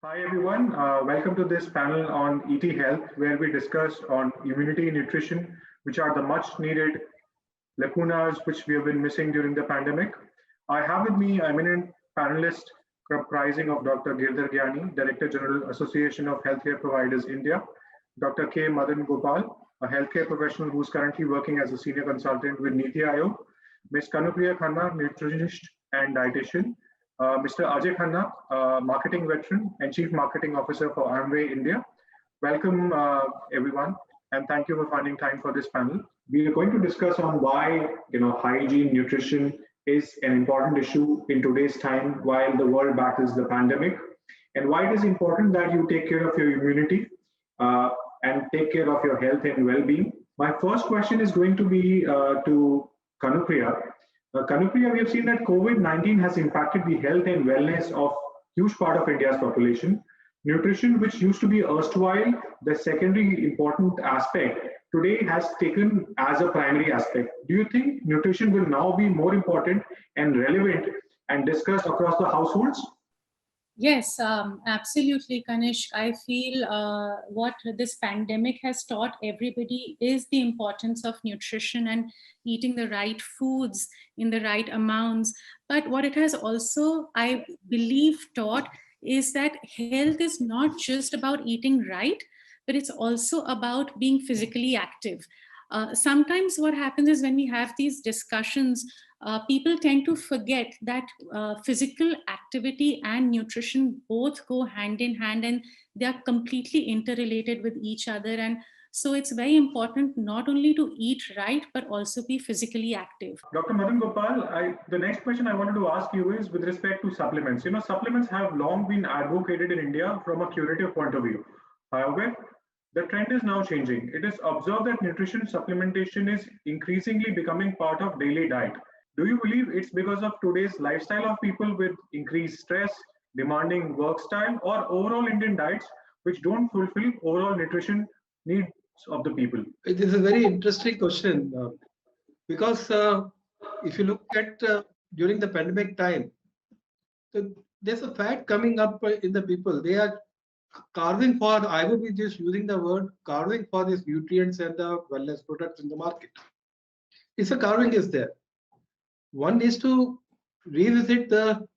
Hi everyone, welcome to this panel on ET Health, where we discuss on immunity and nutrition, which are the much needed lacunas which we have been missing during the pandemic. I have with me eminent panelist comprising of Dr. Girdhar Gyani, Director General, Association of Healthcare Providers India, Dr. K. Madan Gopal, a healthcare professional who is currently working as a senior consultant with Niti Aayog, Ms. Kanupriya Khanna, nutritionist and dietitian, Mr. Ajay Khanna, marketing veteran and chief marketing officer for Amway India. Welcome, everyone, and thank you for finding time for this panel. We are going to discuss on why hygiene, nutrition is an important issue in today's time while the world battles the pandemic, and why it is important that you take care of your immunity uh, and take care of your health and well-being. My first question is going to be to Kanupriya. Kanupriya, we have seen that COVID-19 has impacted the health and wellness of huge part of India's population. Nutrition, which used to be erstwhile the secondary important aspect, today has taken as a primary aspect. Do you think nutrition will now be more important and relevant and discussed across the households? Yes, absolutely, Kanishk. I feel what this pandemic has taught everybody is the importance of nutrition and eating the right foods in the right amounts. But what it has also, I believe, taught is that health is not just about eating right, but it's also about being physically active. Sometimes what happens is when we have these discussions, people tend to forget that physical activity and nutrition both go hand in hand, and they are completely interrelated with each other. And so it's very important not only to eat right, but also be physically active. Dr. Madan Gopal, the next question I wanted to ask you is with respect to supplements. Supplements have long been advocated in India from a curative point of view. However, the trend is now changing. It is observed that nutrition supplementation is increasingly becoming part of daily diet. Do you believe it's because of today's lifestyle of people with increased stress, demanding work style, or overall Indian diets which don't fulfill overall nutrition needs of the people? It is a very interesting question because if you look at during the pandemic time, there's a fact coming up in the people. They are carving for, I would be just using the word carving for these nutrients and the wellness products in the market. It's a carving is there. One needs to revisit the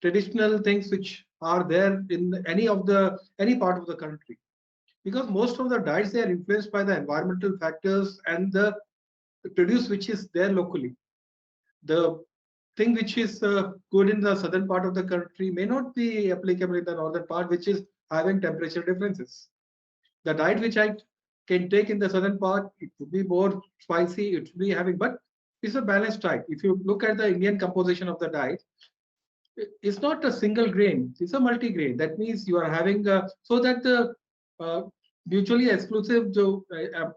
traditional things which are there in any part of the country, because most of the diets, they are influenced by the environmental factors and the produce which is there locally. The thing which is good in the southern part of the country may not be applicable in the northern part, which is having temperature differences. The diet which I can take in the southern part, it would be more spicy, it would be having, but it's a balanced diet. If you look at the Indian composition of the diet, it's not a single grain, it's a multi-grain. That means you are having so that the mutually exclusive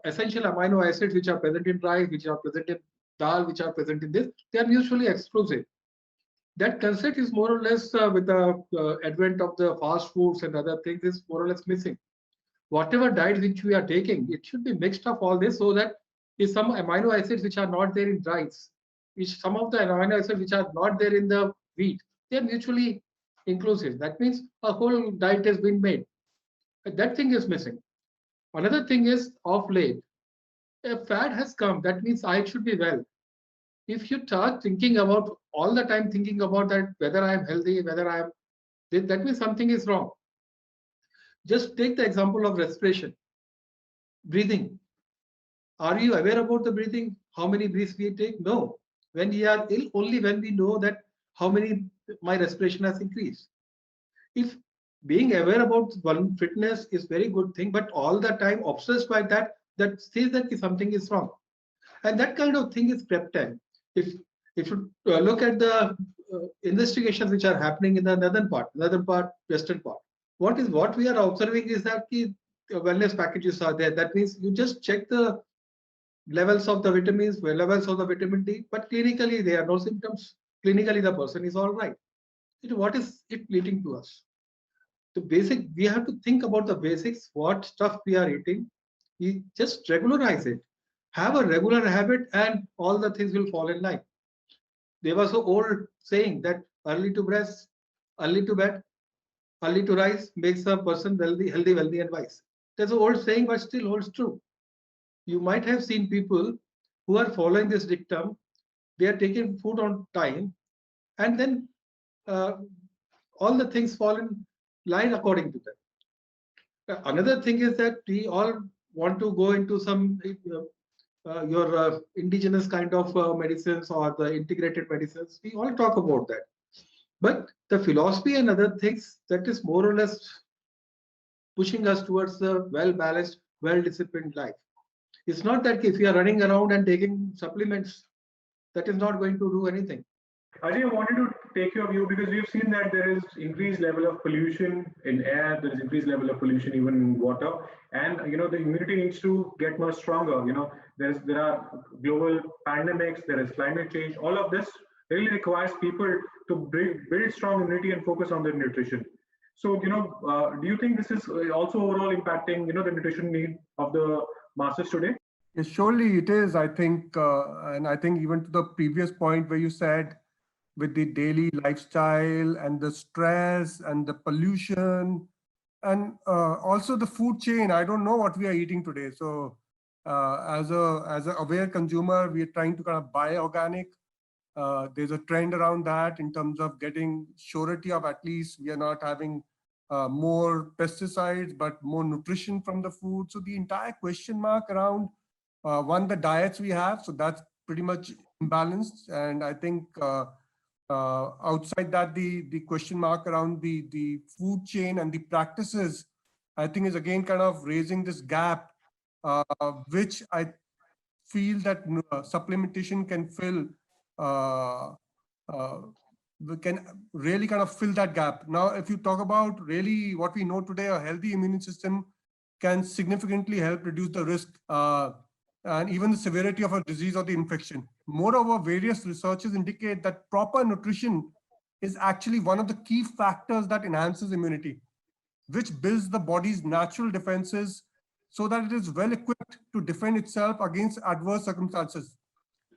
essential amino acids which are present in rice, which are present in dal, which are present in this, they are mutually exclusive. That concept is more or less with the advent of the fast foods and other things is more or less missing. Whatever diet which we are taking, it should be mixed of all this so that if some amino acids which are not there in rice, which some of the amino acids which are not there in the wheat, they are mutually inclusive. That means a whole diet has been made. But that thing is missing. Another thing is of late, a fad has come. That means I should be well. If you start thinking about all the time thinking about that, whether I am healthy, whether I am, that means something is wrong. Just take the example of respiration, breathing. Are you aware about the breathing? How many breaths we take? No. When we are ill, only when we know that how many my respiration has increased. If being aware about one fitness is very good thing, but all the time obsessed by that, that says that something is wrong. And that kind of thing is crept in. If you look at the investigations which are happening in the northern part, western part, what we are observing is that the wellness packages are there. That means you just check the levels of the vitamins, levels of the vitamin D, but clinically there are no symptoms. Clinically the person is all right. What is it leading to us? The basic, we have to think about the basics, what stuff we are eating. We just regularize it. Have a regular habit and all the things will fall in line. There was an old saying that early to rest, early to bed, early to rise makes a person healthy, wealthy, and wise. There's an old saying, but still holds true. You might have seen people who are following this dictum. They are taking food on time, and then uh, all the things fall in line according to them. Another thing is that we all want to go into some your indigenous kind of medicines or the integrated medicines. We all talk about that. But the philosophy and other things, that is more or less pushing us towards a well-balanced, well-disciplined life. It's not that if you are running around and taking supplements, that is not going to do anything. Ajay, I wanted to take your view because we've seen that there is increased level of pollution in air, there is increased level of pollution even in water, and the immunity needs to get much stronger. There are global pandemics, there is climate change. All of this really requires people to build strong immunity and focus on their nutrition. So, do you think this is also overall impacting, the nutrition need of the masses today? Yes, surely it is, I think, and I think even to the previous point where you said with the daily lifestyle and the stress and the pollution and also the food chain. I don't know what we are eating today. So as a aware consumer, we are trying to kind of buy organic. There's a trend around that in terms of getting surety of at least we are not having more pesticides, but more nutrition from the food. So the entire question mark around one, the diets we have, so that's pretty much imbalanced. And I think outside that, the question mark around the food chain and the practices, I think is again kind of raising this gap, which I feel that supplementation can fill, we can really kind of fill that gap. Now, if you talk about really what we know today, a healthy immune system can significantly help reduce the risk and even the severity of a disease or the infection. Moreover, various researches indicate that proper nutrition is actually one of the key factors that enhances immunity, which builds the body's natural defenses so that it is well equipped to defend itself against adverse circumstances.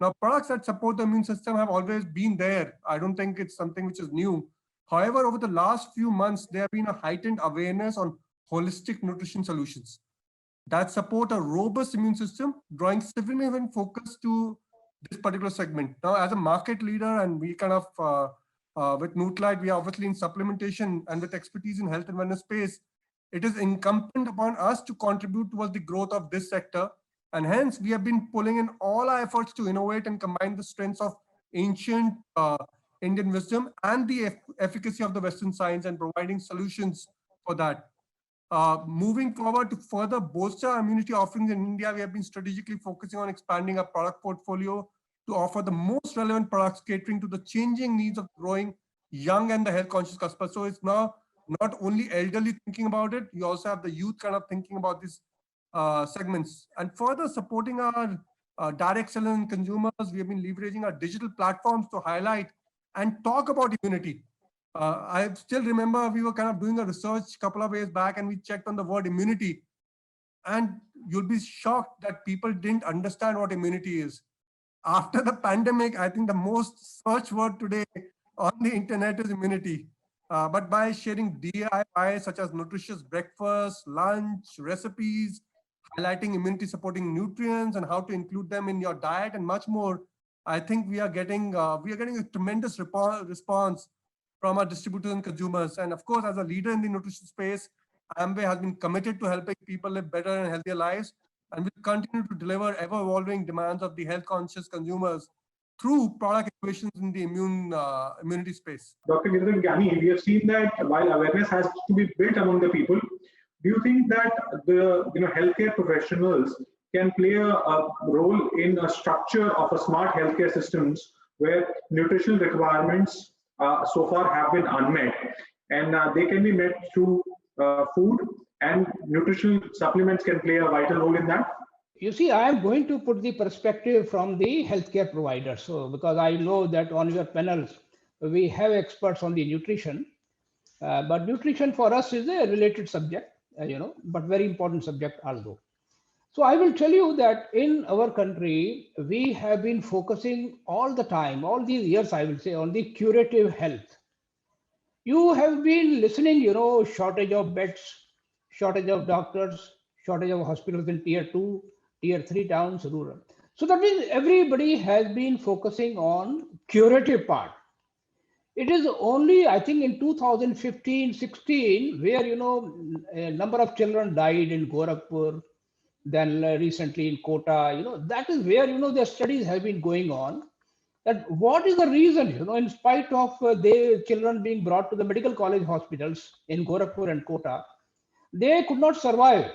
Now, products that support the immune system have always been there. I don't think it's something which is new. However, over the last few months, there have been a heightened awareness on holistic nutrition solutions that support a robust immune system, drawing significant focus to this particular segment. Now, as a market leader, and we kind of, with Nutralite, we are obviously in supplementation and with expertise in health and wellness space, it is incumbent upon us to contribute towards the growth of this sector. And hence, we have been pulling in all our efforts to innovate and combine the strengths of ancient Indian wisdom and the efficacy of the Western science and providing solutions for that. Moving forward to further bolster our immunity offerings in India, we have been strategically focusing on expanding our product portfolio to offer the most relevant products catering to the changing needs of growing young and the health conscious customers. So it's now not only elderly thinking about it, you also have the youth kind of thinking about these segments. And further supporting our direct selling consumers, we have been leveraging our digital platforms to highlight and talk about immunity. I still remember we were kind of doing a research a couple of years back and we checked on the word immunity. And you'll be shocked that people didn't understand what immunity is. After the pandemic, I think the most searched word today on the internet is immunity. But by sharing DIY such as nutritious breakfast, lunch, recipes, highlighting immunity supporting nutrients and how to include them in your diet and much more, I think we are getting a tremendous response from our distributors and consumers. And of course, as a leader in the nutrition space, Amway has been committed to helping people live better and healthier lives, and will continue to deliver ever-evolving demands of the health-conscious consumers through product innovations in the immunity space. Dr. Girdhar Gyani, we have seen that while awareness has to be built among the people, do you think that the healthcare professionals can play a role in a structure of a smart healthcare systems where nutritional requirements so far have been unmet, and they can be met through food, and nutritional supplements can play a vital role in that? You see, I am going to put the perspective from the healthcare provider. So, because I know that on your panels, we have experts on the nutrition, but nutrition for us is a related subject, but very important subject also. So I will tell you that in our country, we have been focusing all the time, all these years, I will say, on the curative health. You have been listening, shortage of beds, shortage of doctors, shortage of hospitals in tier 2, tier 3 towns, rural. So that means everybody has been focusing on curative part. It is only, I think, in 2015-16 where, a number of children died in Gorakhpur, then recently in Kota, that is where, the studies have been going on. That what is the reason, in spite of the children being brought to the medical college hospitals in Gorakhpur and Kota, they could not survive.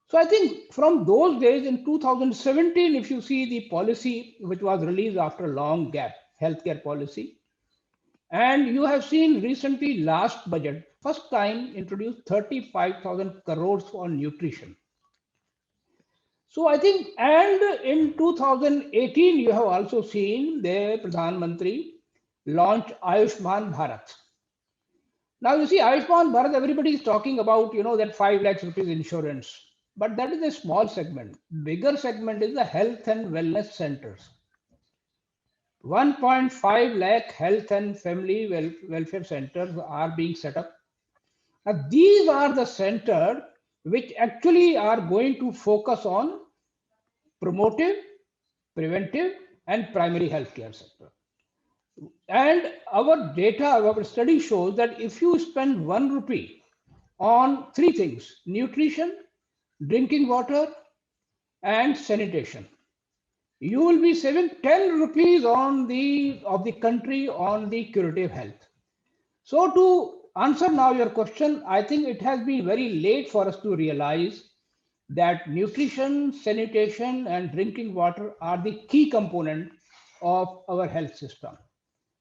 So I think from those days in 2017, if you see the policy which was released after a long gap, healthcare policy, and you have seen recently last budget, first time introduced 35,000 crores on nutrition. So I think, and in 2018, you have also seen the Pradhan Mantri launch Ayushman Bharat. Now you see Ayushman Bharat, everybody is talking about, that 5 lakhs rupees insurance, but that is a small segment. Bigger segment is the health and wellness centers. 1.5 lakh health and family welfare centers are being set up. Now, these are the centers which actually are going to focus on promotive, preventive, and primary healthcare sector. And our data, our study shows that if you spend 1 rupee on 3 things, nutrition, drinking water, and sanitation, you will be saving 10 rupees of the country on the curative health. So to answer now your question, I think it has been very late for us to realize that nutrition, sanitation, and drinking water are the key component of our health system.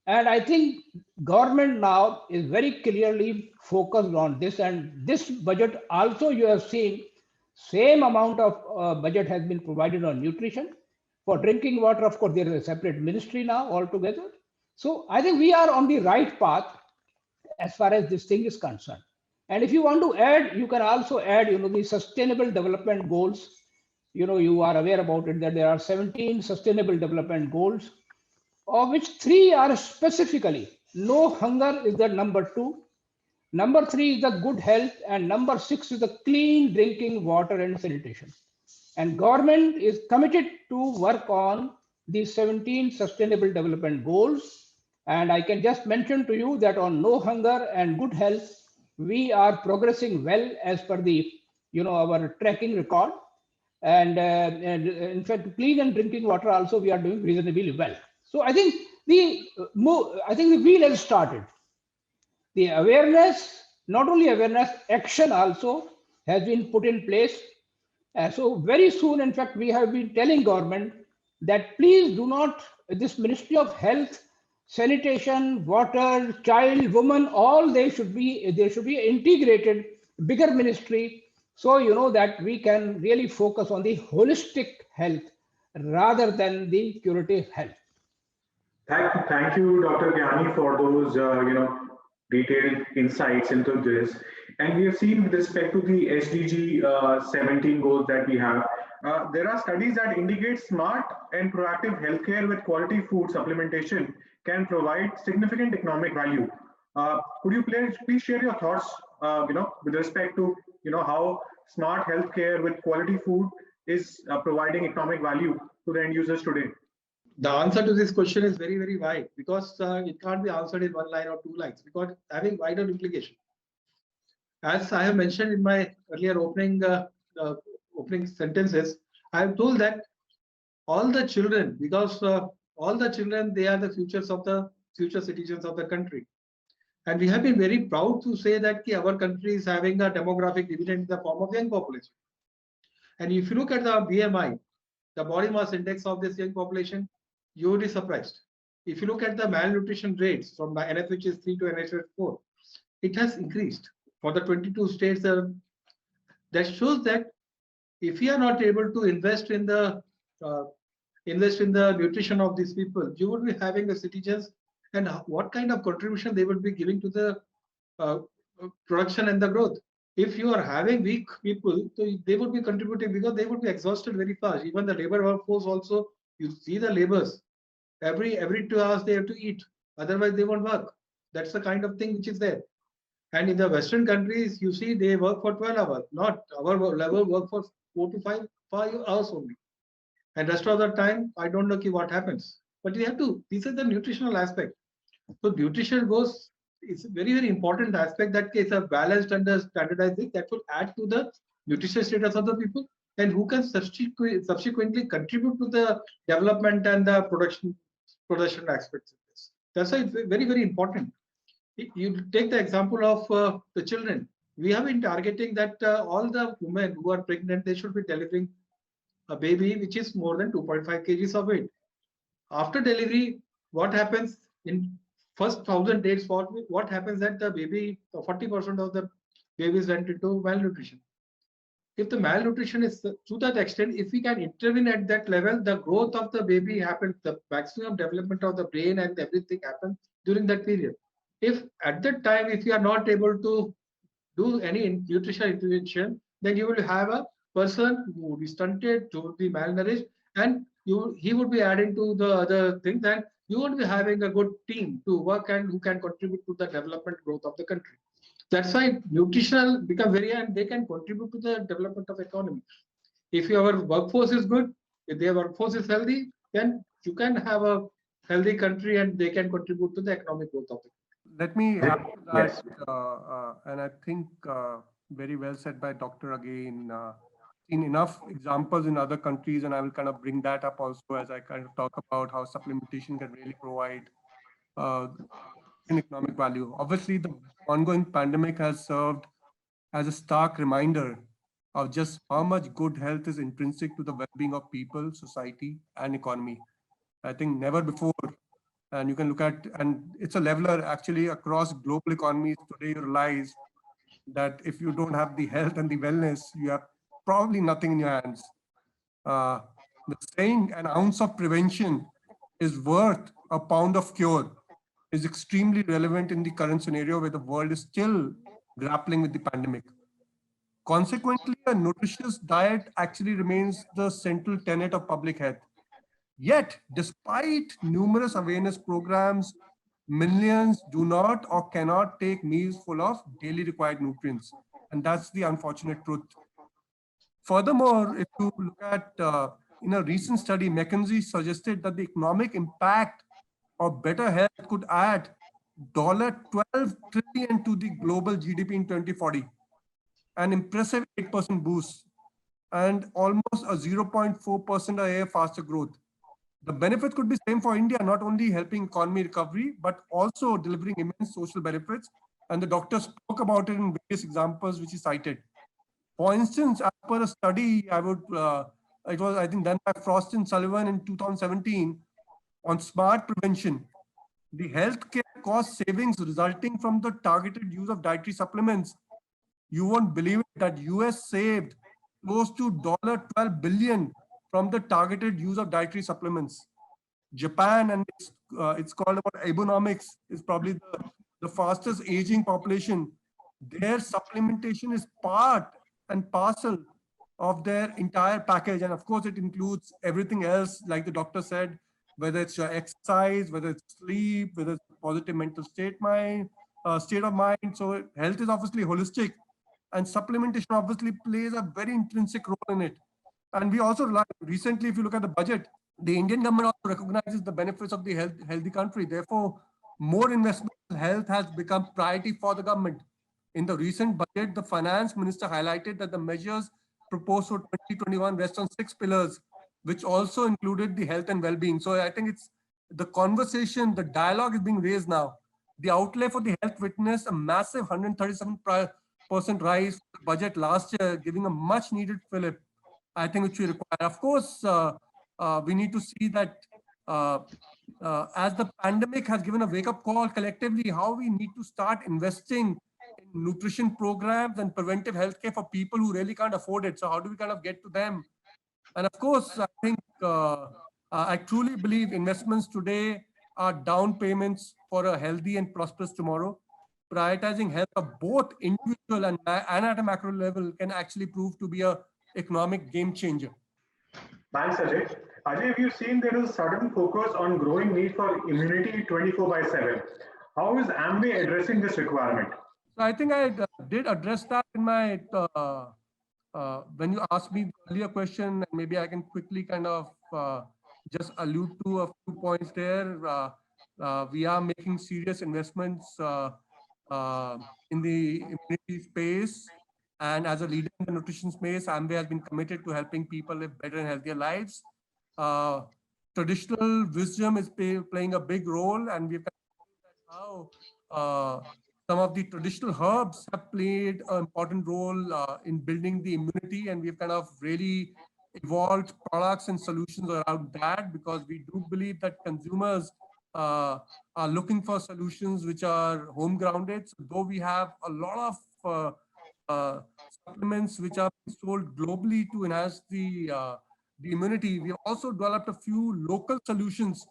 And I think government now is very clearly focused on this, and this budget also you have seen same amount of budget has been provided on nutrition. For drinking water, of course, there is a separate ministry now altogether. So I think we are on the right path as far as this thing is concerned. And if you want to add, you can also add, the sustainable development goals. You are aware about it, that there are 17 sustainable development goals, of which 3 are specifically, no hunger is the number 2. Number 3 is the good health, and number 6 is the clean drinking water and sanitation. And government is committed to work on these 17 sustainable development goals. And I can just mention to you that on no hunger and good health, we are progressing well as per the, our tracking record. And in fact, clean and drinking water also we are doing reasonably well. So I think the wheel has started. The awareness, not only awareness, action also has been put in place. So very soon, in fact, we have been telling government that please do not, this Ministry of Health, Sanitation, Water, Child, Women, all they should be integrated, bigger ministry. So, that we can really focus on the holistic health rather than the curative health. Thank you, Dr. Gyani, for those, detailed insights into this. And we have seen with respect to the SDG 17 goals that we have, there are studies that indicate smart and proactive healthcare with quality food supplementation can provide significant economic value. Could you please share your thoughts, with respect to, how smart healthcare with quality food is providing economic value to the end users today? The answer to this question is very, very wide, because it can't be answered in 1 line or 2 lines, because having wider implication. As I have mentioned in my earlier opening sentences, I have told that all the children, because all the children, they are the futures of the future citizens of the country. And we have been very proud to say that our country is having a demographic dividend in the form of young population. And if you look at the BMI, the body mass index of this young population, you will be surprised. If you look at the malnutrition rates from the NFHS 3 to NFHS 4, it has increased for the 22 states. That shows that if we are not able to invest in the nutrition of these people, you would be having the citizens, and what kind of contribution they would be giving to the production and the growth. If you are having weak people, so they would be contributing, because they would be exhausted very fast. Even the labor workforce also, you see the laborers, every 2 hours they have to eat, otherwise they won't work. That's the kind of thing which is there. And in the Western countries, you see, they work for 12 hours, not our level work for 5 hours only. And rest of the time, I don't know what happens. But you have to, this is the nutritional aspect. So nutrition goes, it's a very, very important aspect that is a balanced and a standardized thing that will add to the nutrition status of the people and who can subsequently contribute to the development and the production aspects of this. That's why it's very, very important. You take the example of the children. We have been targeting that all the women who are pregnant, they should be delivering a baby which is more than 2.5 kgs of weight. After delivery, what happens in first 1,000 days? What happens that the baby, 40% of the babies went into malnutrition. If the malnutrition is to that extent, if we can intervene at that level, the growth of the baby happens, the maximum development of the brain and everything happens during that period. If at that time, if you are not able to do any nutritional intervention, then you will have a person who would be stunted, who would be malnourished, and he would be adding to the other things, and you would be having a good team to work and who can contribute to the development growth of the country. That's why nutritional become very, and they can contribute to the development of economy. If your workforce is good, if their workforce is healthy, then you can have a healthy country and they can contribute to the economic growth of the country. Let me add to that, Yes. and I think very well said by Dr. again. Seen enough examples in other countries, and I will kind of bring that up also as I kind of talk about how supplementation can really provide an economic value. Obviously, the ongoing pandemic has served as a stark reminder of just how much good health is intrinsic to the well-being of people, society, and economy. I think never before. And you can look at, and it's a leveler actually across global economies today. You realize that if you don't have the health and the wellness, you have probably nothing in your hands. The saying, an ounce of prevention is worth a pound of cure, is extremely relevant in the current scenario where the world is still grappling with the pandemic. Consequently, a nutritious diet actually remains the central tenet of public health. Yet, despite numerous awareness programs, millions do not or cannot take meals full of daily required nutrients. And that's the unfortunate truth. Furthermore, if you look at, in a recent study, McKinsey suggested that the economic impact of better health could add $12 trillion to the global GDP in 2040, an impressive 8% boost, and almost a 0.4% a year faster growth. The benefit could be same for India, not only helping economy recovery, but also delivering immense social benefits. And the doctor spoke about it in various examples which he cited. For instance, as per a study, it was, I think, done by Frost and Sullivan in 2017 on smart prevention, the healthcare cost savings resulting from the targeted use of dietary supplements. You won't believe it that US saved close to $12 billion from the targeted use of dietary supplements. Japan, and it's called about Abenomics, is probably the fastest aging population. Their supplementation is part and parcel of their entire package. And of course, it includes everything else, like the doctor said, whether it's your exercise, whether it's sleep, whether it's positive mental state of mind. So health is obviously holistic, and supplementation obviously plays a very intrinsic role in it. And we also, recently, if you look at the budget, the Indian government also recognizes the benefits of the healthy country. Therefore, more investment in health has become priority for the government. In the recent budget, the finance minister highlighted that the measures proposed for 2021 rest on 6 pillars, which also included the health and well-being. So I think it's the conversation, the dialogue is being raised now. The outlay for the health witnessed a massive 137% rise for the budget last year, giving a much needed fillip, I think, which we require. Of course, we need to see that as the pandemic has given a wake-up call collectively, how we need to start investing in nutrition programs and preventive healthcare for people who really can't afford it. So how do we kind of get to them? And of course, I think I truly believe investments today are down payments for a healthy and prosperous tomorrow. Prioritizing health of both individual and at a macro level can actually prove to be a economic game changer. Thanks, Ajay. Ajay, have you seen there is a sudden focus on growing need for immunity 24/7? How is Amway addressing this requirement? So I think I did address that in my, when you asked me the earlier question, and maybe I can quickly kind of just allude to a few points there. We are making serious investments in the immunity space. And as a leader in the nutrition space, Amway has been committed to helping people live better and healthier lives. Traditional wisdom is playing a big role, and we've how some of the traditional herbs have played an important role in building the immunity, and we've kind of really evolved products and solutions around that, because we do believe that consumers are looking for solutions which are home grounded. So though we have a lot of supplements which are sold globally to enhance the immunity, we've also developed a few local solutions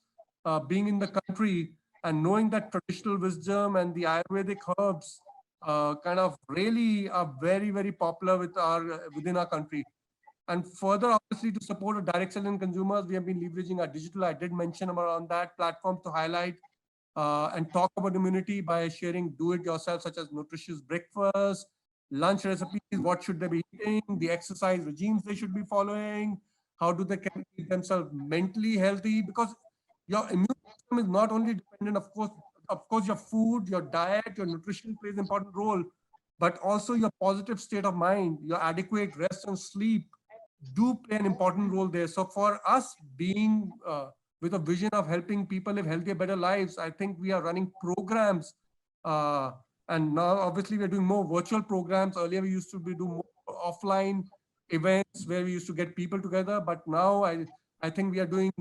being in the country, and knowing that traditional wisdom and the Ayurvedic herbs kind of really are very, very popular within our country. And further, obviously, to support a direct selling consumers, we have been leveraging our digital. I did mention around that platform to highlight and talk about immunity by sharing do-it-yourself, such as nutritious breakfast, lunch recipes, what should they be eating, the exercise regimes they should be following, how do they keep themselves mentally healthy, because your immune system is not only dependent, of course, your food, your diet, your nutrition plays an important role, but also your positive state of mind, your adequate rest and sleep do play an important role there. So for us, being with a vision of helping people live healthier, better lives, I think we are running programs. And now, obviously, we're doing more virtual programs. Earlier, we used to do more offline events where we used to get people together. But now, I think we are doing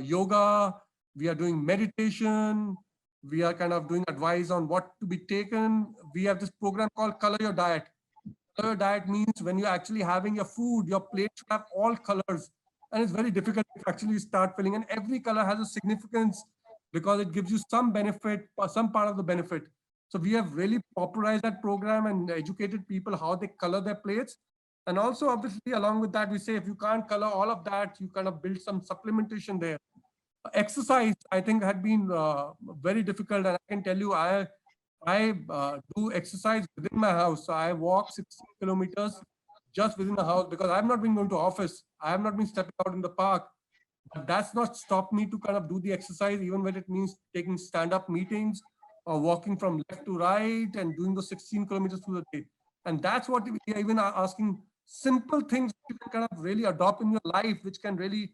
yoga, we are doing meditation, we are kind of doing advice on what to be taken. We have this program called Color Your Diet. Color diet means when you're actually having your food, your plate should have all colors. And it's very difficult to actually start filling. And every color has a significance because it gives you some benefit or some part of the benefit. So we have really popularized that program and educated people how they color their plates. And also, obviously, along with that, we say if you can't color all of that, you kind of build some supplementation there. Exercise, I think, had been very difficult. And I can tell you, I do exercise within my house. So I walk 16 kilometers just within the house because I've not been going to office. I have not been stepping out in the park. But that's not stopped me to kind of do the exercise, even when it means taking stand-up meetings or walking from left to right and doing the 16 kilometers through the day. And that's what we are even asking, simple things you can kind of really adopt in your life, which can really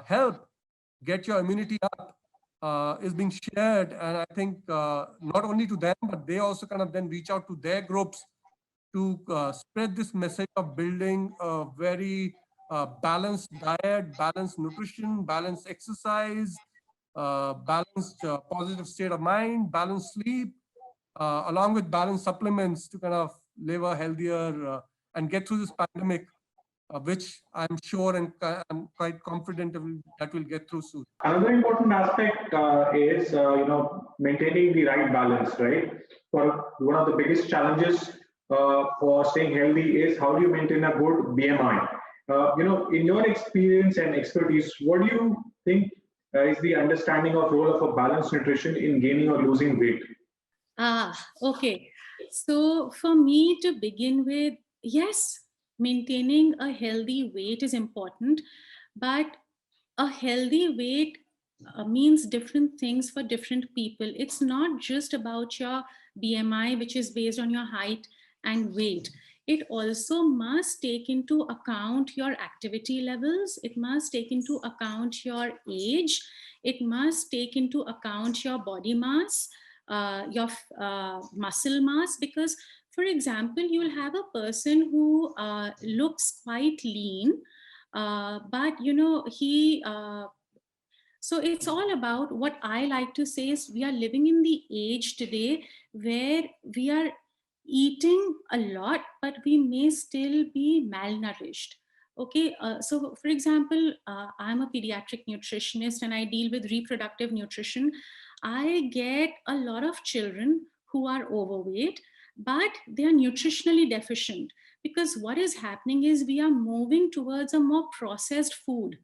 help get your immunity up, is being shared. And I think not only to them, but they also kind of then reach out to their groups to spread this message of building a very balanced diet, balanced nutrition, balanced exercise, balanced positive state of mind, balanced sleep, along with balanced supplements to kind of live a healthier and get through this pandemic, which I'm sure and I'm quite confident that we'll get through soon. Another important aspect is maintaining the right balance, right? For one of the biggest challenges for staying healthy is how do you maintain a good BMI? In your experience and expertise, what do you think is the understanding of role of a balanced nutrition in gaining or losing weight? Okay. So for me to begin with, yes, maintaining a healthy weight is important, but a healthy weight means different things for different people. It's not just about your BMI, which is based on your height and weight. It also must take into account your activity levels. It must take into account your age. It must take into account your body mass, your muscle mass, because for example, you'll have a person who looks quite lean, but so it's all about, what I like to say is, we are living in the age today where we are eating a lot, but we may still be malnourished. Okay, so for example, I'm a pediatric nutritionist and I deal with reproductive nutrition. I get a lot of children who are overweight, but they are nutritionally deficient, because what is happening is we are moving towards a more processed food.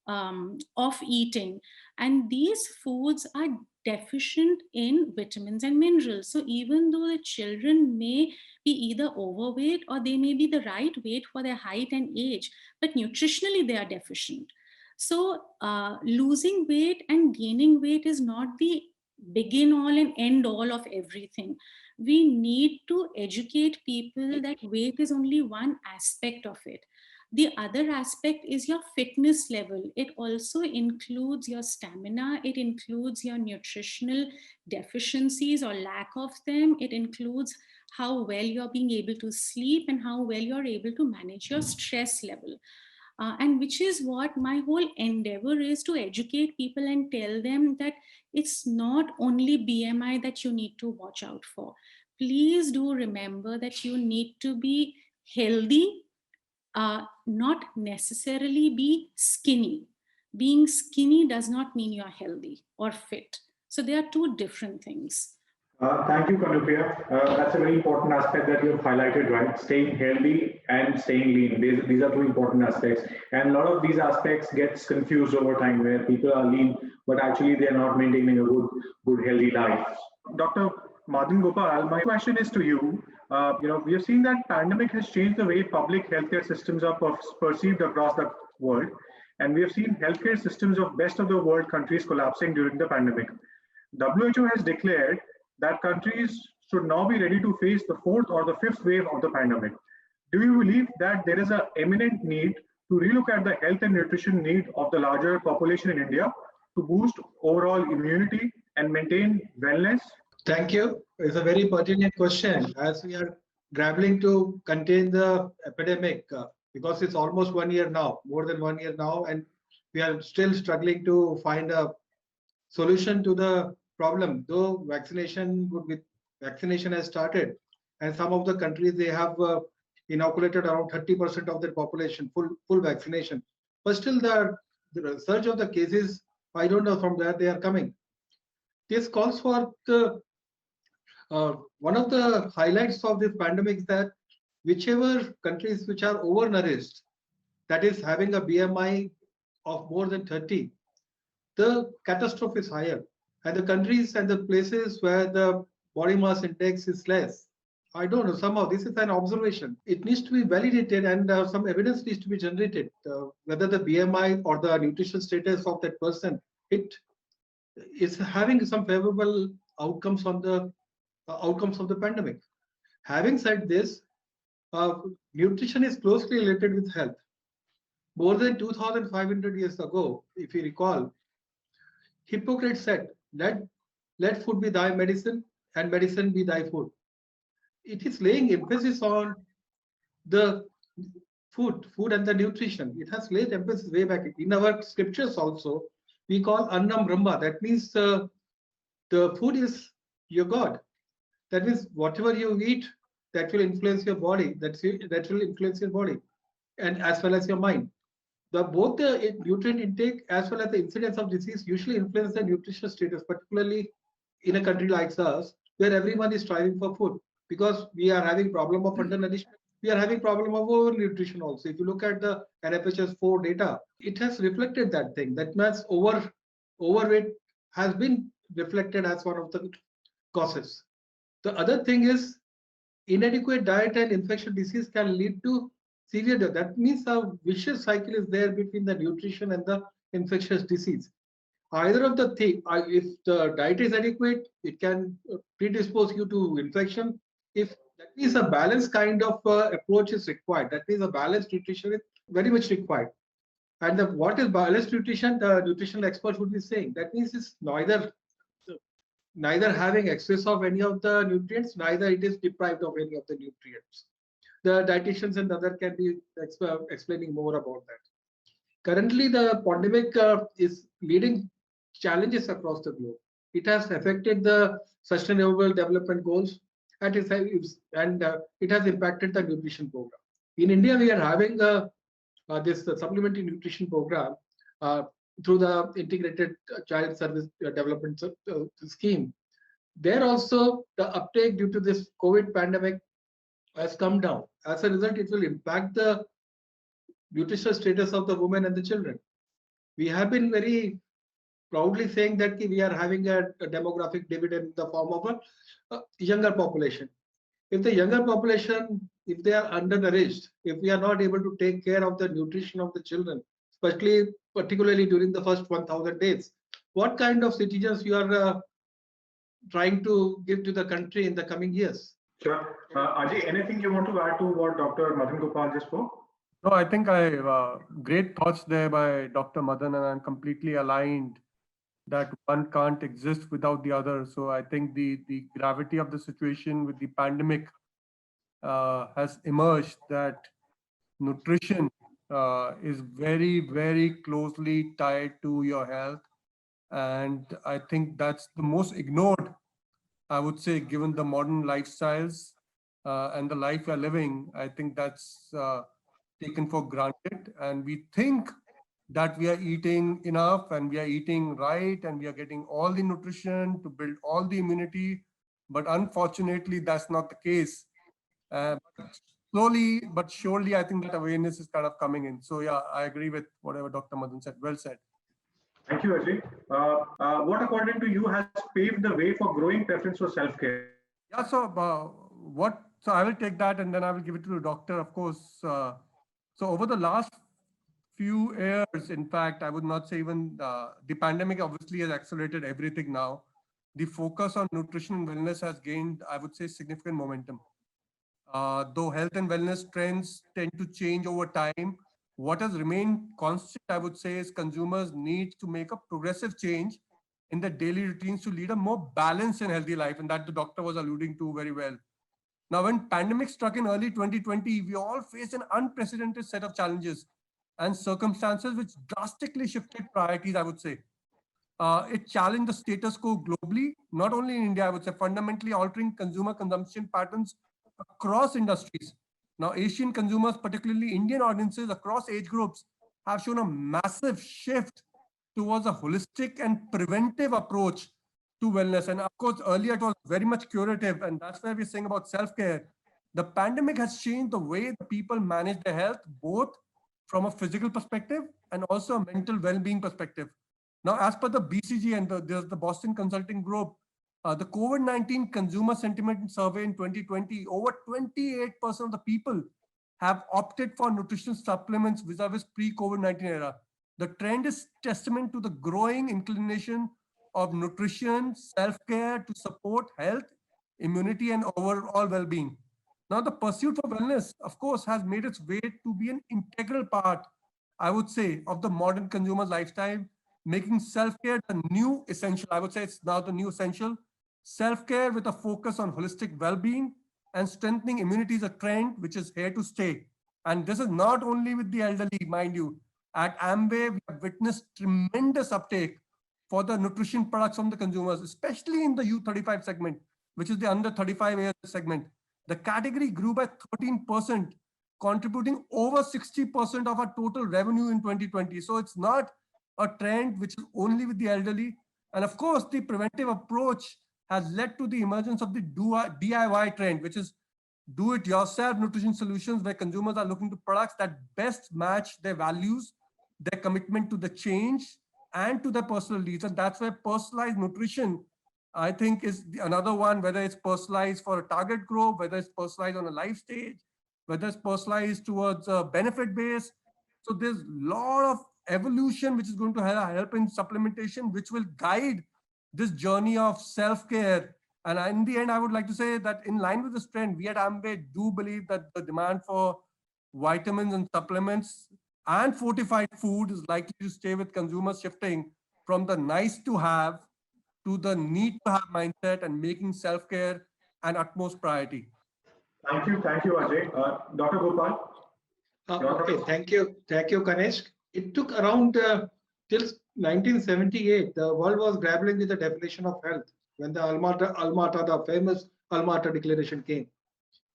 of eating. And these foods are deficient in vitamins and minerals. So even though the children may be either overweight or they may be the right weight for their height and age, but nutritionally they are deficient. So losing weight and gaining weight is not the begin all and end all of everything. We need to educate people that weight is only one aspect of it. The other aspect is your fitness level. It also includes your stamina, it includes your nutritional deficiencies or lack of them, it includes how well you're being able to sleep and how well you're able to manage your stress level. And which is what my whole endeavor is, to educate people and tell them that it's not only BMI that you need to watch out for. Please do remember that you need to be healthy, not necessarily be skinny. Being skinny does not mean you're healthy or fit. So they are two different things. Thank you, Kanupriya. That's a very important aspect that you have highlighted, right? Staying healthy and staying lean. These are two important aspects. And a lot of these aspects gets confused over time, where people are lean, but actually they're not maintaining a good healthy life. Dr. Madan Gopal, my question is to you. We have seen that pandemic has changed the way public healthcare systems are perceived across the world. And we have seen healthcare systems of best of the world countries collapsing during the pandemic. WHO has declared that countries should now be ready to face the fourth or the fifth wave of the pandemic. Do you believe that there is an imminent need to relook at the health and nutrition need of the larger population in India to boost overall immunity and maintain wellness? Thank you. It's a very pertinent question as we are grappling to contain the epidemic because it's almost 1 year now, more than 1 year now, and we are still struggling to find a solution to the problem. Though vaccination has started, and some of the countries they have inoculated around 30% of their population full vaccination, but still the surge of the cases, I don't know from where they are coming. This calls for the one of the highlights of this pandemic is that whichever countries which are overnourished, that is having a BMI of more than 30, the catastrophe is higher. And the countries and the places where the body mass index is less, I don't know, somehow this is an observation. It needs to be validated and some evidence needs to be generated, whether the BMI or the nutrition status of that person, it is having some favorable outcomes on the outcomes of the pandemic. Having said this, nutrition is closely related with health. More than 2,500 years ago, if you recall, Hippocrates said, let food be thy medicine and medicine be thy food. It is laying emphasis on the food and the nutrition. It has laid emphasis way back. In our scriptures also, we call Annam Brahma. That means the food is your God. That means whatever you eat, that will influence your body. That will influence your body, and as well as your mind. Both the nutrient intake as well as the incidence of disease usually influence the nutritional status, particularly in a country like us, where everyone is striving for food, because we are having problem of undernourishment. We are having problem of overnutrition also. If you look at the NFHS 4 data, it has reflected that thing. That means overweight has been reflected as one of the causes. The other thing is inadequate diet and infectious disease can lead to severe death. That means a vicious cycle is there between the nutrition and the infectious disease. Either of the thing, if the diet is adequate, it can predispose you to infection. If that means a balanced kind of approach is required. That means a balanced nutrition is very much required. And what is balanced nutrition? The nutritional experts would be saying that means it's neither having excess of any of the nutrients, neither it is deprived of any of the nutrients. The dietitians and other can be explaining more about that. Currently, the pandemic is leading challenges across the globe. It has affected the Sustainable Development Goals, and it has impacted the nutrition program. In India, we are having this supplementary nutrition program through the Integrated Child Service Development Scheme. There also, the uptake due to this COVID pandemic has come down. As a result, it will impact the nutritional status of the women and the children. We have been very proudly saying that we are having a demographic dividend in the form of a younger population. If the younger population, if they are undernourished, if we are not able to take care of the nutrition of the children, particularly during the first 1,000 days, what kind of citizens you are trying to give to the country in the coming years? Sure. Ajay, anything you want to add to what Dr. Madan Gopal just spoke? No, I think great thoughts there by Dr. Madan, and I'm completely aligned that one can't exist without the other. So I think the gravity of the situation with the pandemic has emerged that nutrition is very, very closely tied to your health. And I think that's the most ignored, I would say, given the modern lifestyles and the life we're living. I think that's taken for granted. And we think that we are eating enough and we are eating right and we are getting all the nutrition to build all the immunity. But unfortunately, that's not the case. Slowly but surely, I think that awareness is kind of coming in. So yeah, I agree with whatever Dr. Madan said. Well said. Thank you, Ajay. What, according to you, has paved the way for growing preference for self-care? Yeah, so I will take that and then I will give it to the doctor, of course. So over the last few years, in fact, I would not say even the pandemic obviously has accelerated everything now. The focus on nutrition and wellness has gained, I would say, significant momentum. Though health and wellness trends tend to change over time, what has remained constant, I would say, is consumers need to make a progressive change in their daily routines to lead a more balanced and healthy life. And that the doctor was alluding to very well. Now, when pandemic struck in early 2020, we all faced an unprecedented set of challenges and circumstances which drastically shifted priorities, I would say. It challenged the status quo globally, not only in India, I would say, fundamentally altering consumer consumption patterns across industries. Now, Asian consumers, particularly Indian audiences across age groups, have shown a massive shift towards a holistic and preventive approach to wellness. And of course, earlier it was very much curative, and that's why we're saying about self-care. The pandemic has changed the way the people manage their health, both from a physical perspective and also a mental well-being perspective. Now, as per the BCG and the Boston Consulting Group, the COVID-19 consumer sentiment survey in 2020, over 28% of the people have opted for nutritional supplements vis-a-vis pre-COVID-19 era. The trend is testament to the growing inclination of nutrition, self-care to support health, immunity, and overall well-being. Now, the pursuit for wellness, of course, has made its way to be an integral part, I would say, of the modern consumer's lifestyle, making self-care the new essential. I would say it's now the new essential. Self-care with a focus on holistic well-being and strengthening immunity is a trend which is here to stay. And this is not only with the elderly, mind you. At Amway, we have witnessed tremendous uptake for the nutrition products from the consumers, especially in the U35 segment, which is the under 35 years segment. The category grew by 13%, contributing over 60% of our total revenue in 2020. So it's not a trend which is only with the elderly. And of course, the preventive approach has led to the emergence of the DIY trend, which is do-it-yourself nutrition solutions, where consumers are looking to products that best match their values, their commitment to the change, and to their personal needs. And that's where personalized nutrition, I think, is another one, whether it's personalized for a target group, whether it's personalized on a life stage, whether it's personalized towards a benefit base. So there's a lot of evolution which is going to help in supplementation, which will guide this journey of self-care. And in the end, I would like to say that in line with this trend, we at Amway do believe that the demand for vitamins and supplements and fortified food is likely to stay with consumers, shifting from the nice to have to the need to have mindset and making self-care an utmost priority. Thank you, Ajay. Dr. Gopal. Okay, thank you, Ganesh. It took around till 1978, the world was grappling with the definition of health when the the famous Alma-Ata Declaration came.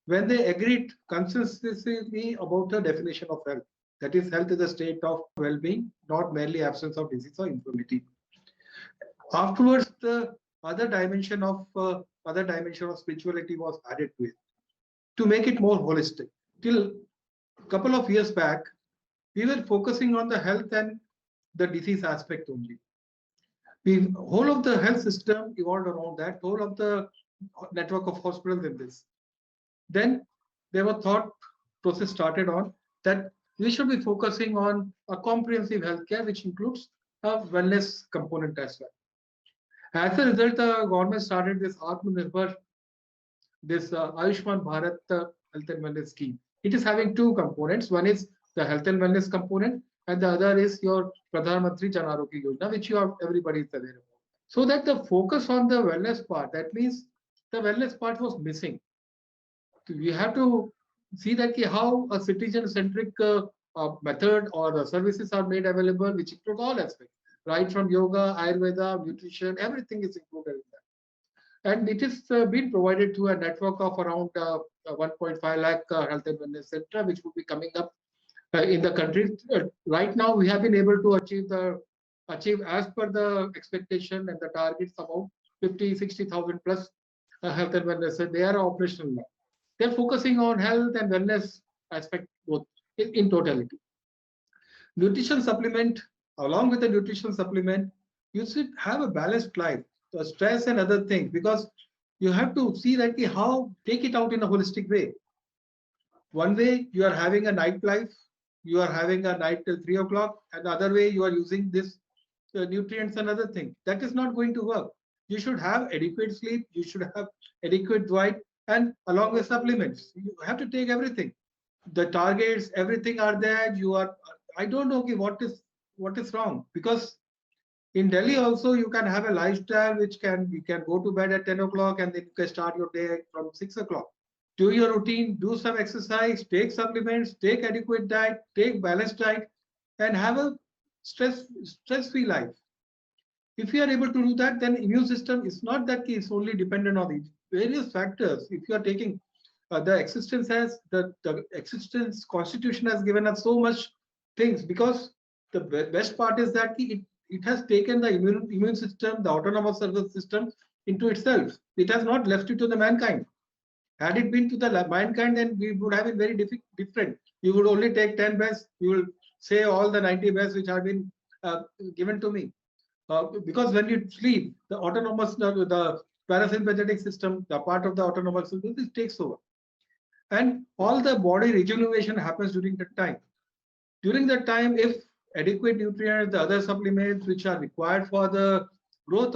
When they agreed consistently about the definition of health, that is, health is a state of well-being, not merely absence of disease or infirmity. Afterwards, the other dimension of spirituality was added to it to make it more holistic. Till a couple of years back, we were focusing on the health and the disease aspect only. The whole of the health system evolved around that, whole of the network of hospitals in this. Then there was thought process started on that we should be focusing on a comprehensive healthcare, which includes a wellness component as well. As a result, the government started this Atmanirbhar, this Ayushman Bharat Health and Wellness Scheme. It is having two components. One is the health and wellness component, and the other is your Pradhan Mantri Jan Arogya Yojana, which everybody is aware of. So that the focus on the wellness part, that means the wellness part was missing. So we have to see that how a citizen-centric method or services are made available, which include all aspects, right from yoga, Ayurveda, nutrition, everything is included in that. And it is being provided to a network of around 1.5 lakh health and wellness center, which will be coming up in the country. Right now, we have been able to achieve as per the expectation and the targets about 50-60,000 plus health and wellness. So they are operational now. They're focusing on health and wellness aspect both in totality. Nutrition supplement, along with the nutrition supplement, you should have a balanced life, so stress and other things, because you have to see that how take it out in a holistic way. One way you are having a night life, you are having a night till 3 o'clock, and the other way you are using this nutrients and other things. That is not going to work. You should have adequate sleep, you should have adequate diet, and along with supplements, you have to take everything. The targets, everything are there. I don't know what is wrong, because in Delhi also you can have a lifestyle which you can go to bed at 10 o'clock and then you can start your day from 6 o'clock. Do your routine, do some exercise, take supplements, take adequate diet, take balanced diet, and have a stress-free life. If you are able to do that, then immune system is not that it's only dependent on these various factors. If you are taking the existence constitution has given us so much things, because the best part is that it has taken the immune system, the autonomous nervous system into itself. It has not left it to the mankind. Had it been to the mankind, then we would have been very different. You would only take 10 breaths. You will say all the 90 breaths which have been given to me. Because when you sleep, the autonomous, the parasympathetic system, the part of the autonomous system, this takes over. And all the body rejuvenation happens during that time. During that time, if adequate nutrients, the other supplements which are required for the growth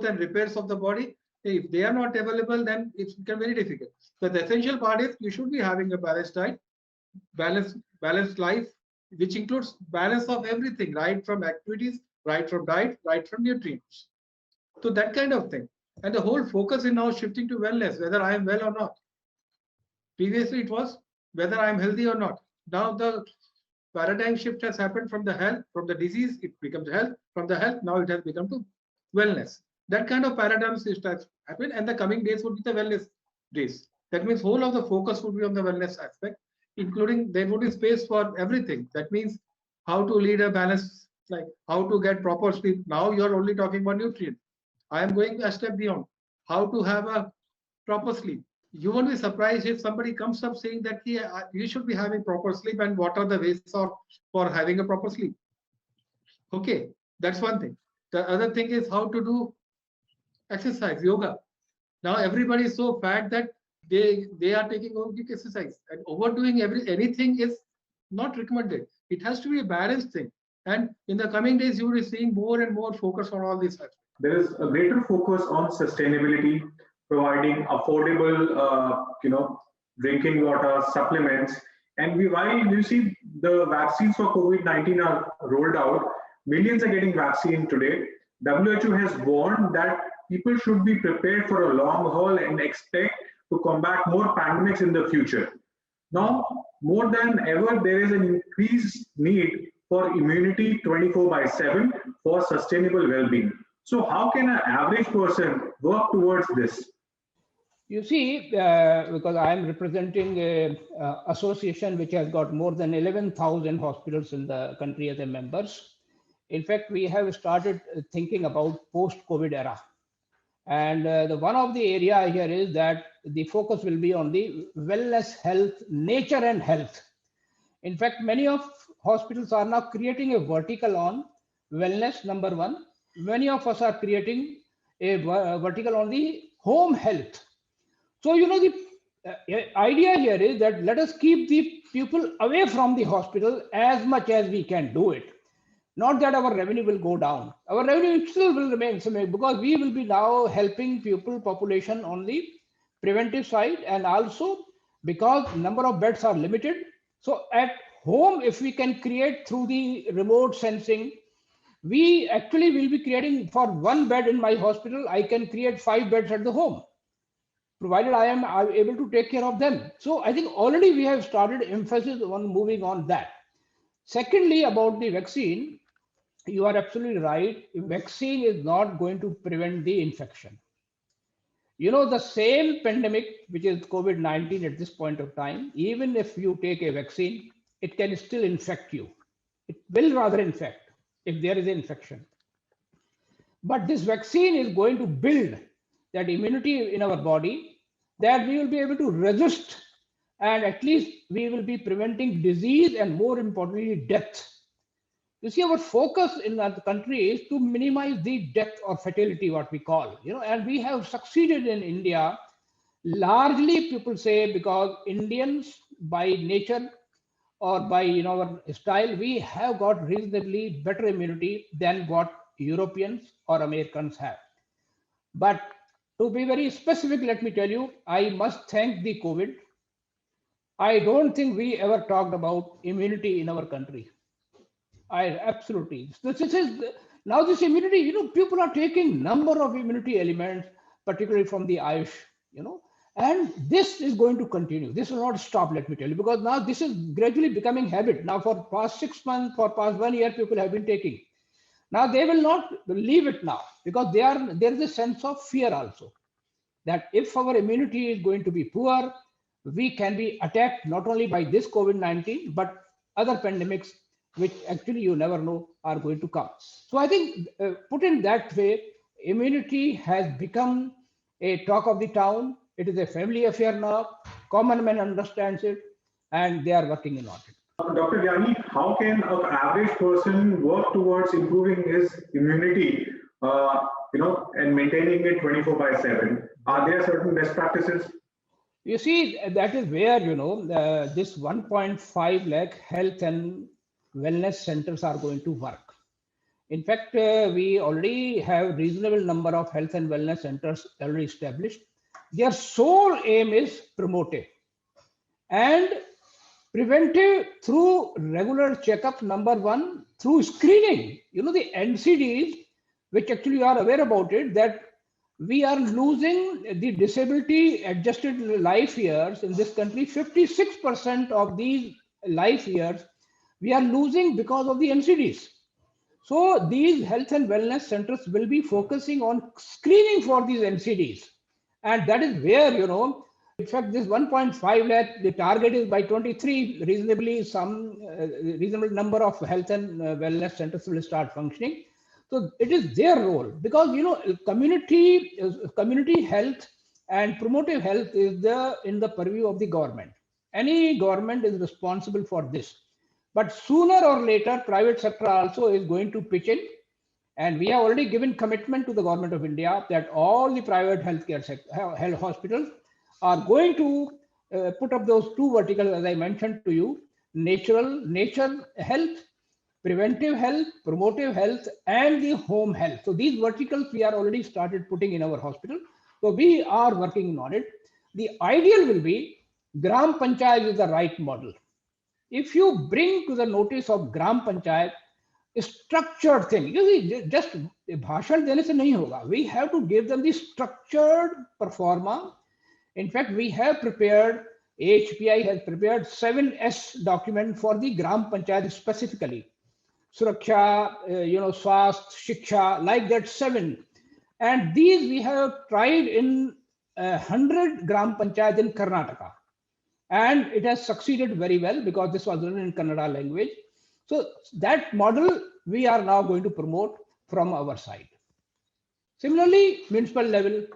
and repairs of the body, if they are not available, then it's become very difficult. So the essential part is you should be having a balanced diet, balanced life, which includes balance of everything, right from activities, right from diet, right from nutrients. So that kind of thing. And the whole focus is now shifting to wellness, whether I am well or not. Previously, it was whether I am healthy or not. Now the paradigm shift has happened from the health, from the disease, it becomes health, from the health, now it has become to wellness. That kind of paradigm shift has happened, and the coming days would be the wellness days. That means whole of the focus would be on the wellness aspect, including there would be space for everything. That means how to lead a balanced life, how to get proper sleep. Now you're only talking about nutrients. I am going a step beyond. How to have a proper sleep. You won't be surprised if somebody comes up saying that you should be having proper sleep, and what are the ways for having a proper sleep. Okay, that's one thing. The other thing is how to do exercise, yoga. Now everybody is so fat that they are taking aerobic exercise, and overdoing anything is not recommended. It has to be a balanced thing. And in the coming days, you will be seeing more and more focus on all these aspects. There is a greater focus on sustainability, providing affordable, drinking water, supplements. And while you see the vaccines for COVID-19 are rolled out, millions are getting vaccine today. WHO has warned that people should be prepared for a long haul and expect to combat more pandemics in the future. Now, more than ever, there is an increased need for immunity 24/7 for sustainable well-being. So how can an average person work towards this? You see, because I am representing an association which has got more than 11,000 hospitals in the country as a members. In fact, we have started thinking about post-COVID era. And one of the area here is that the focus will be on the wellness, health, nature and health. In fact, many of hospitals are now creating a vertical on wellness, number one. Many of us are creating a vertical on the home health. So, the idea here is that let us keep the people away from the hospital as much as we can do it. Not that our revenue will go down. Our revenue still will remain same because we will be now helping population on the preventive side, and also because number of beds are limited. So at home, if we can create through the remote sensing, we actually will be creating for 1 bed in my hospital, I can create 5 beds at the home, provided I am able to take care of them. So I think already we have started emphasis on moving on that. Secondly, about the vaccine, you are absolutely right. Vaccine is not going to prevent the infection. The same pandemic, which is COVID-19 at this point of time, even if you take a vaccine, it can still infect you. It will rather infect if there is an infection. But this vaccine is going to build that immunity in our body that we will be able to resist, and at least we will be preventing disease and, more importantly, death. You see, our focus in the country is to minimize the death or fatality, what we call, and we have succeeded in India. Largely, people say because Indians by nature or by our style, we have got reasonably better immunity than what Europeans or Americans have. But to be very specific, let me tell you, I must thank the COVID. I don't think we ever talked about immunity in our country. I absolutely. This is now this immunity. People are taking number of immunity elements, particularly from the Ayush. And this is going to continue. This will not stop. Let me tell you, because now this is gradually becoming habit. Now, for past 6 months, for past 1 year, people have been taking. Now they will not leave it now because there is a sense of fear also that if our immunity is going to be poor, we can be attacked not only by this COVID-19 but other pandemics, which actually you never know are going to come. So I think put in that way, immunity has become a talk of the town. It is a family affair now. Common man understands it, and they are working on it. Dr. Gyani, how can an average person work towards improving his immunity, and maintaining it 24/7? Are there certain best practices? You see, that is where, this 1.5 lakh health and wellness centers are going to work. In fact, we already have reasonable number of health and wellness centers already established. Their sole aim is promotive and preventive through regular checkup, number one, through screening. The NCDs, which actually you are aware about it, that we are losing the disability adjusted life years in this country. 56% of these life years we are losing because of the NCDs. So these health and wellness centers will be focusing on screening for these NCDs. And that is where, in fact, this 1.5 lakh, the target is by 23, reasonable number of health and wellness centers will start functioning. So it is their role because, community health and promotive health is in the purview of the government. Any government is responsible for this. But sooner or later, private sector also is going to pitch in. And we have already given commitment to the government of India that all the private health hospitals are going to put up those two verticals, as I mentioned to you, nature health, preventive health, promotive health, and the home health. So these verticals we are already started putting in our hospital. So we are working on it. The ideal will be Gram Panchayat is the right model. If you bring to the notice of Gram Panchayat a structured thing, just bhashan dene se nahi hoga. We have to give them the structured performa. In fact, we have prepared, AHPI has prepared 7S document for the Gram Panchayat specifically. Suraksha, Swasth, Shiksha, like that 7. And these we have tried in 100 Gram Panchayat in Karnataka. And it has succeeded very well because this was written in Kannada language. So that model we are now going to promote from our side. Similarly, municipal level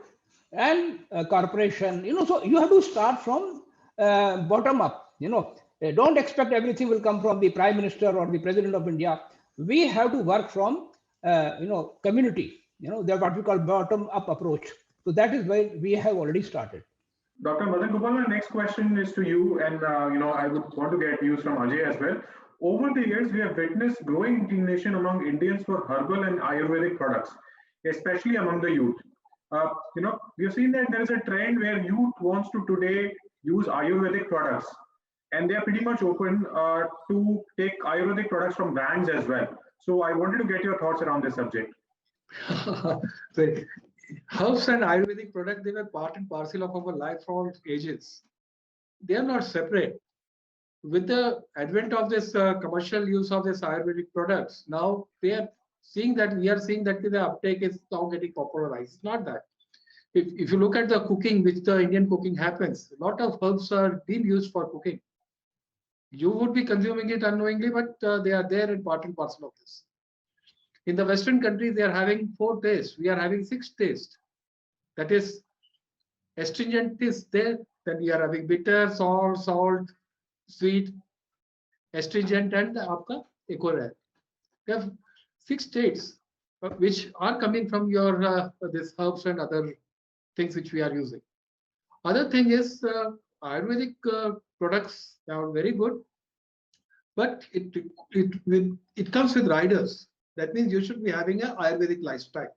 and corporation, so you have to start from bottom up. don't expect everything will come from the Prime Minister or the President of India. We have to work from community. That's what we call bottom-up approach. So that is why we have already started. Dr. Madan Gopal, my next question is to you, and I would want to get views from Ajay as well. Over the years, we have witnessed growing inclination among Indians for herbal and Ayurvedic products, especially among the youth. We have seen that there is a trend where youth wants to today use Ayurvedic products, and they are pretty much open to take Ayurvedic products from brands as well. So I wanted to get your thoughts around this subject. Herbs and Ayurvedic products, they were part and parcel of our life for ages. They are not separate. With the advent of this commercial use of this Ayurvedic products, now we are seeing that the uptake is now getting popularized. It's not that. If you look at the cooking, which the Indian cooking happens, a lot of herbs are being used for cooking. You would be consuming it unknowingly, but they are there in part and parcel of this. In the Western countries, they are having 4 tastes. We are having 6 tastes. That is, astringent is there. Then we are having bitter, salt, sweet, astringent, and aapka ek aur hai. We have 6 states which are coming from your this herbs and other things which we are using. Other thing is Ayurvedic products are very good, but it comes with riders. That means you should be having an Ayurvedic lifestyle.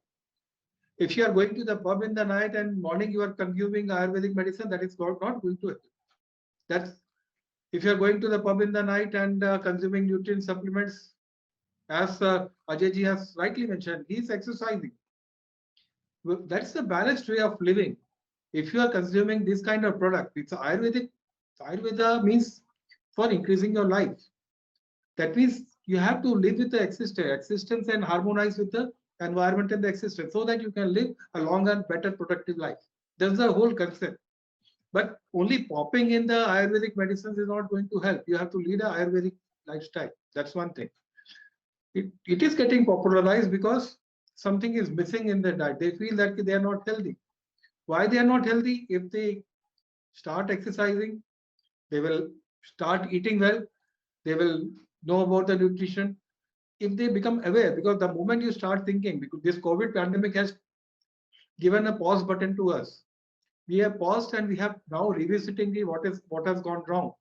If you are going to the pub in the night and morning you are consuming Ayurvedic medicine, that is not going to help. That's if you are going to the pub in the night and consuming nutrient supplements, as Ajay ji has rightly mentioned, he is exercising. That's the balanced way of living. If you are consuming this kind of product, it's Ayurvedic. Ayurveda means for increasing your life. That means you have to live with the existence and harmonize with the environment and the existence so that you can live a longer, better, productive life. That's the whole concept. But only popping in the Ayurvedic medicines is not going to help. You have to lead an Ayurvedic lifestyle. That's one thing. It is getting popularized because something is missing in their diet. They feel that they are not healthy. Why they are not healthy? If they start exercising, they will start eating well. They will know about the nutrition. If they become aware, because the moment you start thinking, because this COVID pandemic has given a pause button to us. We have paused and we have now revisiting what has gone wrong.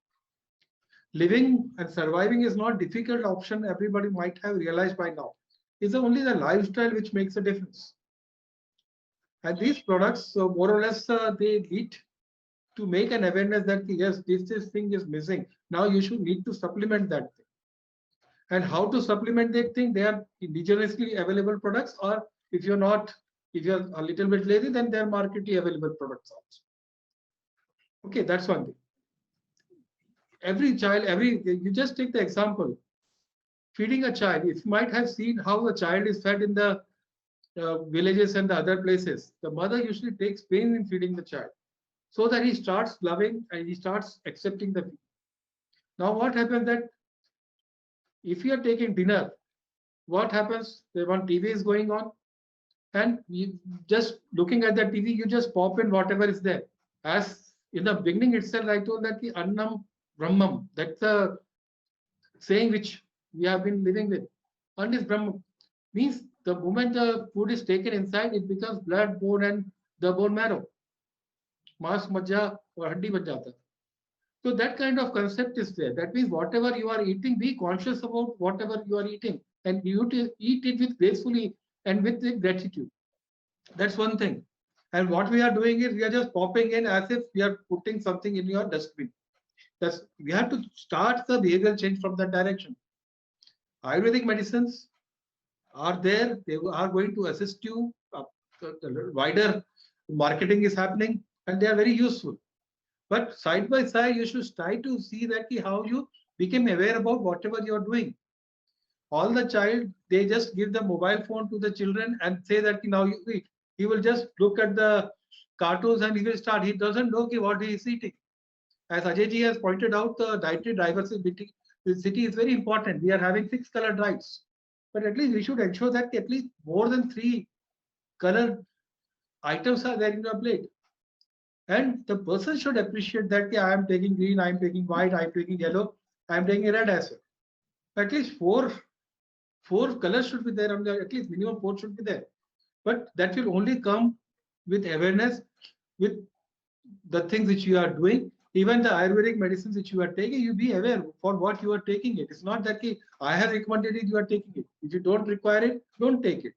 Living and surviving is not a difficult option. Everybody might have realized by now. It's only the lifestyle which makes a difference. And these products, more or less, they need to make an awareness that yes, this thing is missing. Now you should need to supplement that thing. And how to supplement that thing? They are indigenously available products, or if you're a little bit lazy, then they are marketly available products also. Okay, that's one thing. Every child, you just take the example, feeding a child. If you might have seen how a child is fed in the villages and the other places, the mother usually takes pain in feeding the child so that he starts loving and he starts accepting the feed. Now what happens that if you are taking dinner, what happens? One TV is going on and you just looking at the TV, you just pop in whatever is there. As in the beginning itself, I told that the Annam Brahmam, that's the saying which we have been living with. Ann is Brahmam, means the moment the food is taken inside, it becomes blood, bone, and the bone marrow. Mas, majja, or haddi ban jata. So that kind of concept is there. That means whatever you are eating, be conscious about whatever you are eating, and you eat it with gracefully and with gratitude. That's one thing. And what we are doing is we are just popping in as if we are putting something in your dustbin. We have to start the behavioral change from that direction. Ayurvedic medicines are there. They are going to assist you. The wider marketing is happening and they are very useful. But side by side, you should try to see that how you become aware about whatever you are doing. All the child, they just give the mobile phone to the children and say that now you eat. He will just look at the cartoons and he will start. He doesn't know what he is eating. As Ajay ji has pointed out, the dietary diversity is very important. We are having 6 colored rice, but at least we should ensure that at least more than 3 colored items are there in your plate. And the person should appreciate that, yeah, I am taking green, I am taking white, I am taking yellow, I am taking red as well. At least four colors should be there, at least minimum four should be there. But that will only come with awareness, with the things which you are doing. Even the Ayurvedic medicines which you are taking, you be aware for what you are taking it. It's not that I have recommended it, you are taking it. If you don't require it, don't take it.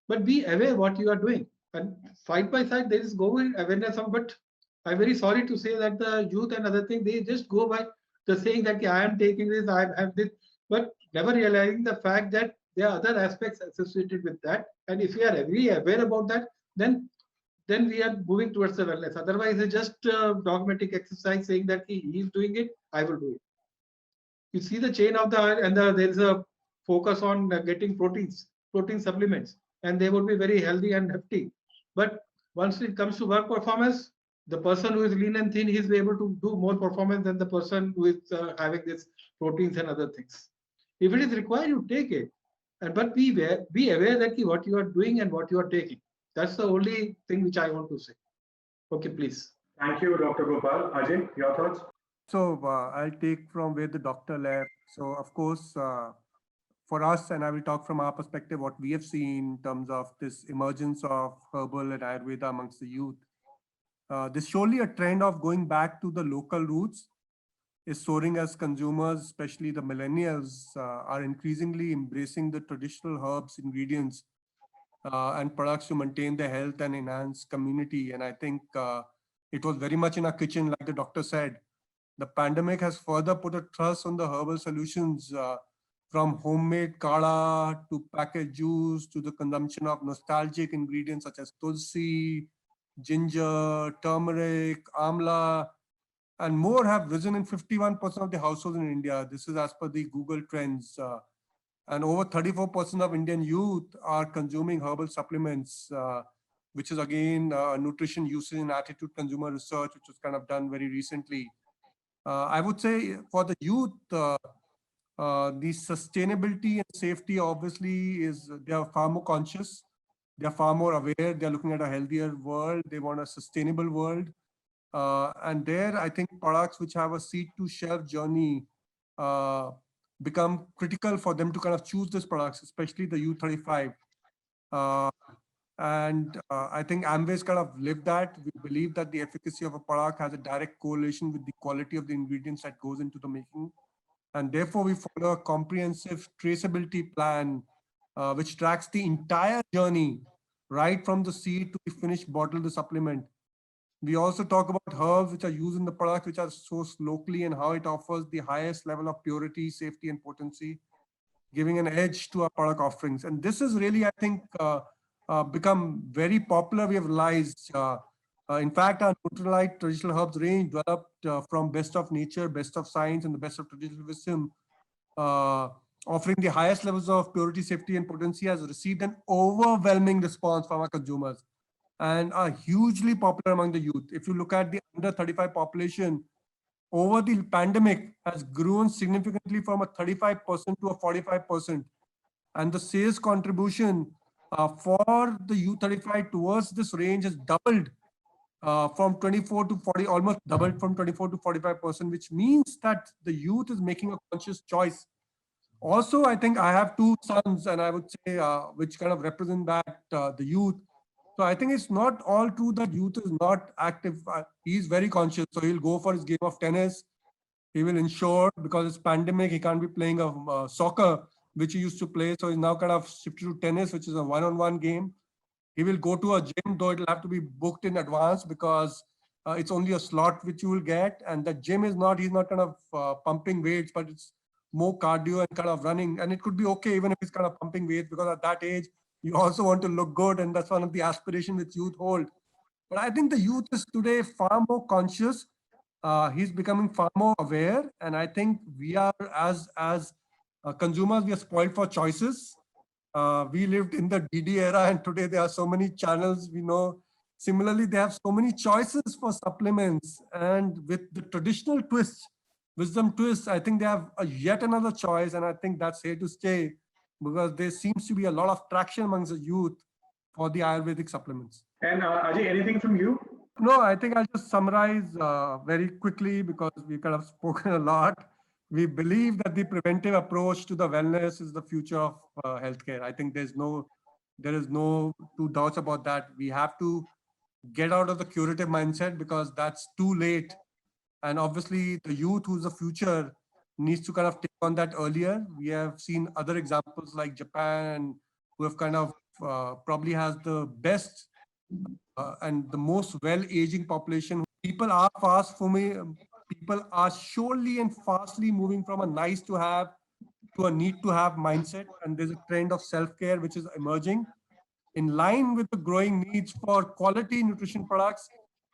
But be aware what you are doing. And side by side, there is going awareness of, but I'm very sorry to say that the youth and other things, they just go by the saying that I am taking this, I have this, but never realizing the fact that there are other aspects associated with that. And if we are really aware about that, then we are moving towards the wellness. Otherwise, it's just dogmatic exercise saying that he is doing it, I will do it. You see the chain of the, and there is a focus on getting protein supplements, and they would be very healthy and hefty. But once it comes to work performance, the person who is lean and thin, he is able to do more performance than the person who is having this proteins and other things. If it is required, you take it, but be aware that what you are doing and what you are taking. That's the only thing which I want to say. Okay, please. Thank you, Dr. Gopal. Ajay, your thoughts? So I'll take from where the doctor left. So of course, for us, and I will talk from our perspective, what we have seen in terms of this emergence of herbal and Ayurveda amongst the youth. There's surely a trend of going back to the local roots is soaring as consumers, especially the millennials, are increasingly embracing the traditional herbs, ingredients, and products to maintain their health and enhance community. And I think it was very much in our kitchen, like the doctor said. The pandemic has further put a thrust on the herbal solutions, from homemade kala to packaged juice to the consumption of nostalgic ingredients such as tulsi, ginger, turmeric, amla, and more have risen in 51% of the households in India. This is as per the Google Trends. And over 34% of Indian youth are consuming herbal supplements, which is again nutrition usage and attitude consumer research, which was kind of done very recently. I would say for the youth, the sustainability and safety obviously is, they are far more conscious. They are far more aware. They are looking at a healthier world. They want a sustainable world. And there, I think products which have a seed to shelf journey become critical for them to kind of choose these products, especially the U35. I think Amway's kind of lived that. We believe that the efficacy of a product has a direct correlation with the quality of the ingredients that goes into the making. And therefore, we follow a comprehensive traceability plan, which tracks the entire journey, right from the seed to the finished bottle, the supplement. We also talk about herbs which are used in the product, which are sourced locally, and how it offers the highest level of purity, safety, and potency, giving an edge to our product offerings. And this is really, I think, become very popular. We have realized, in fact, our Nutrilite traditional herbs range developed from best of nature, best of science, and the best of traditional wisdom, offering the highest levels of purity, safety, and potency, has received an overwhelming response from our consumers and are hugely popular among the youth. If you look at the under 35 population, over the pandemic has grown significantly from a 35% to a 45%. And the sales contribution for the U35 towards this range has doubled from 24 to 40, almost doubled from 24 to 45%, which means that the youth is making a conscious choice. Also, I think I have two sons, and I would say which kind of represent that, the youth. So I think it's not all true that youth is not active. He's very conscious. So he'll go for his game of tennis. He will ensure, because it's pandemic, he can't be playing a soccer, which he used to play. So he's now kind of shifted to tennis, which is a one-on-one game. He will go to a gym, though it'll have to be booked in advance because it's only a slot which you will get. And the gym is not, he's not kind of pumping weights, but it's more cardio and kind of running. And it could be okay even if he's kind of pumping weights, because at that age, you also want to look good. And that's one of the aspirations which youth hold. But I think the youth is today far more conscious. He's becoming far more aware. And I think we are, as consumers, we are spoiled for choices. We lived in the DD era, and today there are so many channels, we know. Similarly, they have so many choices for supplements, and with the traditional twists, wisdom twists, I think they have yet another choice, and I think that's here to stay, because there seems to be a lot of traction amongst the youth for the Ayurvedic supplements. And Ajay, anything from you? No, I think I'll just summarize very quickly because we kind of spoken a lot. We believe that the preventive approach to the wellness is the future of healthcare. I think there is no two doubts about that. We have to get out of the curative mindset because that's too late. And obviously the youth who's the future needs to kind of take on that earlier. We have seen other examples like Japan, who have kind of probably has the best and the most well-aging population. People are fast for me. People are surely and fastly moving from a nice to have to a need to have mindset. And there's a trend of self-care which is emerging in line with the growing needs for quality nutrition products.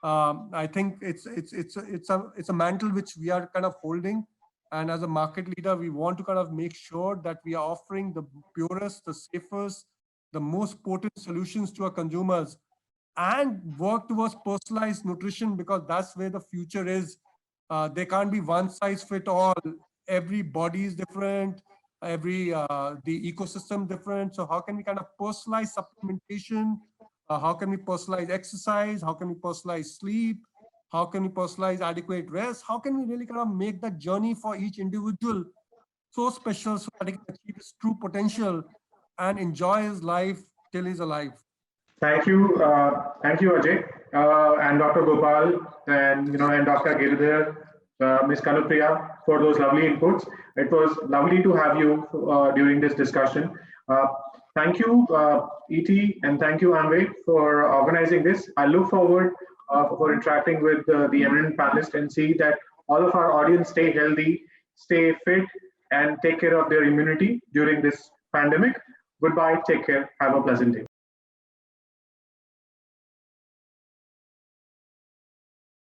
I think it's a mantle which we are kind of holding. And as a market leader, we want to kind of make sure that we are offering the purest, the safest, the most potent solutions to our consumers and work towards personalized nutrition because that's where the future is. There can't be one size fit all. Every body is different. Every the ecosystem different. So how can we kind of personalize supplementation? How can we personalize exercise? How can we personalize sleep? How can we personalize adequate rest? How can we really kind of make that journey for each individual so special so that he can achieve his true potential and enjoy his life till he's alive? Thank you, Ajay, and Dr. Gopal, and Dr. Giridhar, Ms. Kanupriya, for those lovely inputs. It was lovely to have you during this discussion. Thank you, ET, and thank you, Amway, for organizing this. I look forward for interacting with the eminent panelists and see that all of our audience stay healthy, stay fit, and take care of their immunity during this pandemic. Goodbye, take care, have a pleasant day.